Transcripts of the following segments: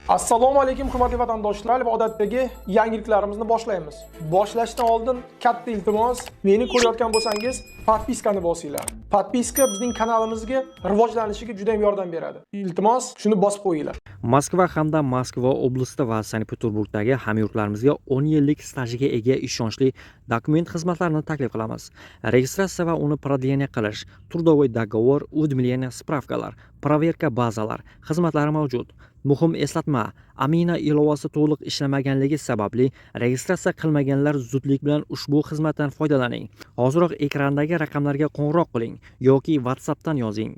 Assalomu alaykum hurmatli vatandoshlar va odatdagi yangiliklarimizni boshlaymiz. Boshlashdan oldin katta iltimos, meni ko'rayotgan bo'lsangiz, podpiskani bosinglar. Podpiska bizning kanalimizga rivojlanishiga juda ham yordam beradi. Iltimos, shuni bosib qo'yinglar. Moskva hamda Moskva oblasti va Sankt-Peterburgdagi hamyurtlarimizga 10 yillik stajiga ega ishonchli dokument xizmatlarini taklif qilamiz. Registratsiya va uni продление qilish, трудовой договор, уведомление, spravkalar, проверка bazalar xizmatlari mavjud. Muhim eslatma, Amina ilovasi to'liq ishlamaganligi sababli registratsiya qilmaganlar zudlik bilan ushbu xizmatdan foydalaning. Hoziroq ekrandagi raqamlarga qo'ng'iroq qiling yoki WhatsAppdan yozing.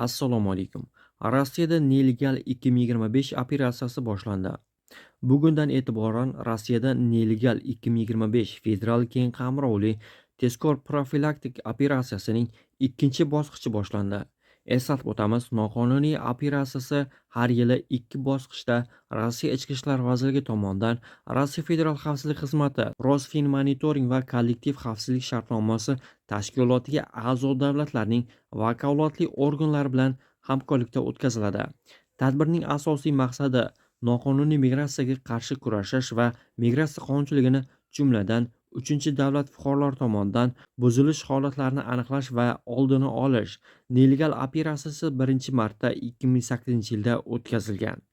Assalomu alaykum. Rossiyada nelegal 2025 operatsiyasi boshlandi. Bugundan e'tiboran Rossiyada nelegal 2025 federal keng qamrovli tezkor profilaktik operatsiyasining ikkinchi bosqichi boshlandi. Eslatib o'tamiz, noqonuniy operatsiyasi har yili ikki bosqichda Rossiya Ichki ishlar vazirligi tomonidan Rossiya Federal xavfsizlik xizmati, Rosfinmonitoring va kollektiv xavfsizlik shartnomasi tashkilotiga a'zo davlatlarning vakolatli organlari bilan hamkorlikda o'tkaziladi. Tadbirning asosiy maqsadi noqonuniy migratsiyaga qarshi kurashish va migratsiya qonunchiligini, jumladan uchinchi davlat fuqarolari tomonidan buzilish holatlarini aniqlash va oldini olish. Nelegal operatsiyasi birinchi marta 2008-yilda o'tkazilgan.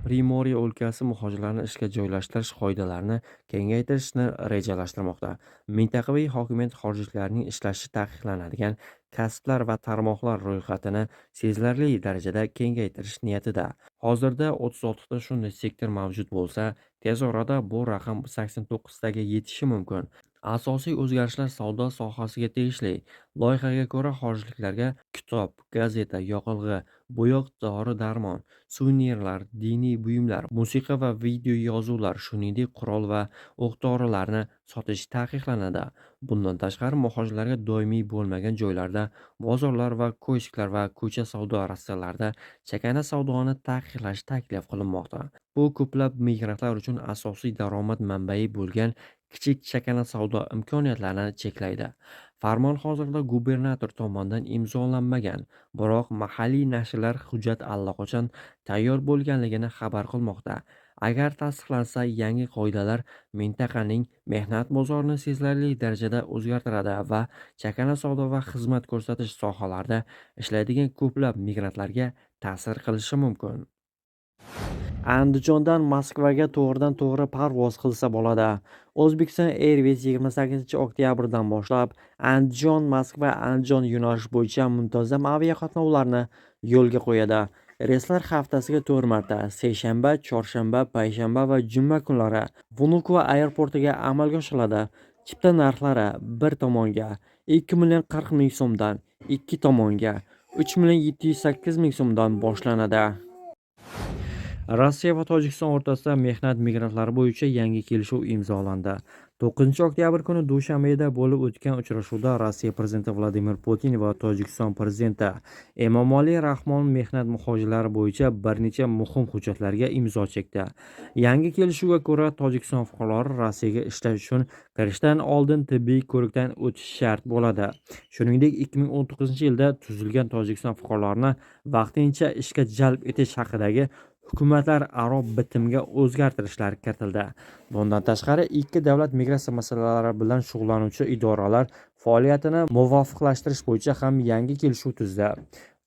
Primoriya o'lkasi muhojirlarni ishga joylashtirish qoidalarini kengaytirishni rejalashtirmoqda. Mintaqaviy hokimiyat xorijliklarning ishlashi taqiqlanadigan kasblar va tarmoqlar ro'yxatini sezilarli darajada kengaytirish niyatida. Hozirda 36 ta shunday sektor mavjud bo'lsa, tez orada bu raqam 89 taga yetishi mumkin. Asosiy o'zgarishlar savdo sohasiga tegishli. Loyihaga ko'ra xorijliklarga kitob, gazeta, yoqilg'i, bo'yoq, dori-darmon, suvenirlar, diniy buyumlar, musiqa va video yozuvlar, shuningdek qurol va o'q-dorilarni sotish taqiqlanadi. Bundan tashqari, muhojirlarga doimiy bo'lmagan joylarda bozorlar va ko'shklar va ko'cha savdo rastalarida chakana savdoni taqiqlash taklif qilinmoqda. Bu ko'plab migrantlar uchun asosiy daromad manbai bo'lgan kichik chakana savdo imkoniyatlarini cheklaydi. Farmon hozirda gubernator tomonidan imzolanmagan, biroq mahalliy nashrlar hujjat allaqachon tayyor bo'lganligini xabar qilmoqda. Agar tasdiqlansa, yangi qoidalar mintaqaning mehnat bozorini sezilarli darajada o'zgartiradi va chakana savdo va xizmat ko'rsatish sohalarida ishlaydigan ko'plab migrantlarga ta'sir qilishi mumkin. Andijondan Moskvaga to'g'ridan-to'g'ri parvoz qilsa bo'ladi. O'zbekiston Airways 28 oktyabrdan boshlab Andijon-Moskva-Andijon yo'nalishi bo'yicha muntazam aviaqatnovlarni yo'lga qo'yadi. Reyslar haftasiga 4 marta seshanba, chorshanba, payshanba va juma kunlari Vnukovo aeroportiga amalga oshiriladi. Chipta narxlari bir tomonga 2,40 million so'mdan, ikki tomonga 3,708 million so'mdan boshlanadi. Rossiya va Tojikiston o'rtasida mehnat migrantlari bo'yicha yangi kelishuv imzolandi. 9 oktyabr kuni Dushanbeda bo'lib o'tgan uchrashuvda Rossiya prezidenti Vladimir Putin va Tojikiston prezidenti Emomali Rahmon mehnat muhojirlari bo'yicha bir necha muhim hujjatlarga imzo chekdi. Yangi kelishuvga ko'ra, Tojikiston fuqarolari Rossiyaga ishlash uchun kirishdan oldin tibbiy ko'rikdan o'tishi shart bo'ladi. Shuningdek, 2019-yilda tuzilgan Tojikiston fuqarolarini vaqtincha ishga jalb etish haqidagi hukumatlararo bitimga o'zgartirishlar kiritildi. Bundan tashqari, ikki davlat migratsiya masalalari bilan shug'ullanuvchi idoralar faoliyatini muvofiqlashtirish bo'yicha ham yangi kelishuv tuzdi.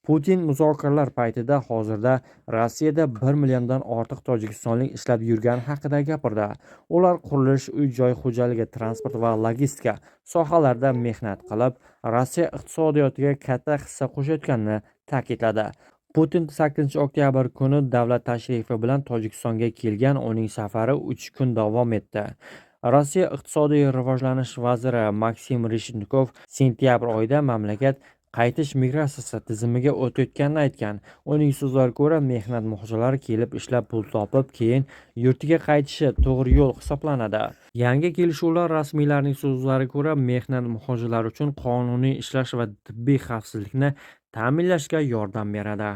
Putin muzokaralar paytida hozirda Rossiyada 1 milliondan ortiq tojikistonlik ishlab yurgani haqida gapirdi. Ular qurilish, uy-joy xo'jaligi, transport va logistika sohalarida mehnat qilib, Rossiya iqtisodiyotiga katta hissa qo'shayotganini ta'kidladi. Putin 8 oktyabr kuni davlat tashrifi bilan Tojikistonga kelgan, uning safari 3 kun davom etdi. Rossiya iqtisodiy rivojlanish vaziri Maksim Reshetnikov sentyabr oyida mamlakat qaytish migratsiyasi tizimiga o'tayotganini aytgan. Uning so'zlariga ko'ra, mehnat muhojirlari kelib ishlab pul topib, keyin yurtiga qaytishi to'g'ri yo'l hisoblanadi. Yangi kelishuvlar rasmiylarning so'zlariga ko'ra, mehnat muhojirlari uchun qonuniy ishlash va tibbiy xavfsizlikni ta'minlashga yordam beradi.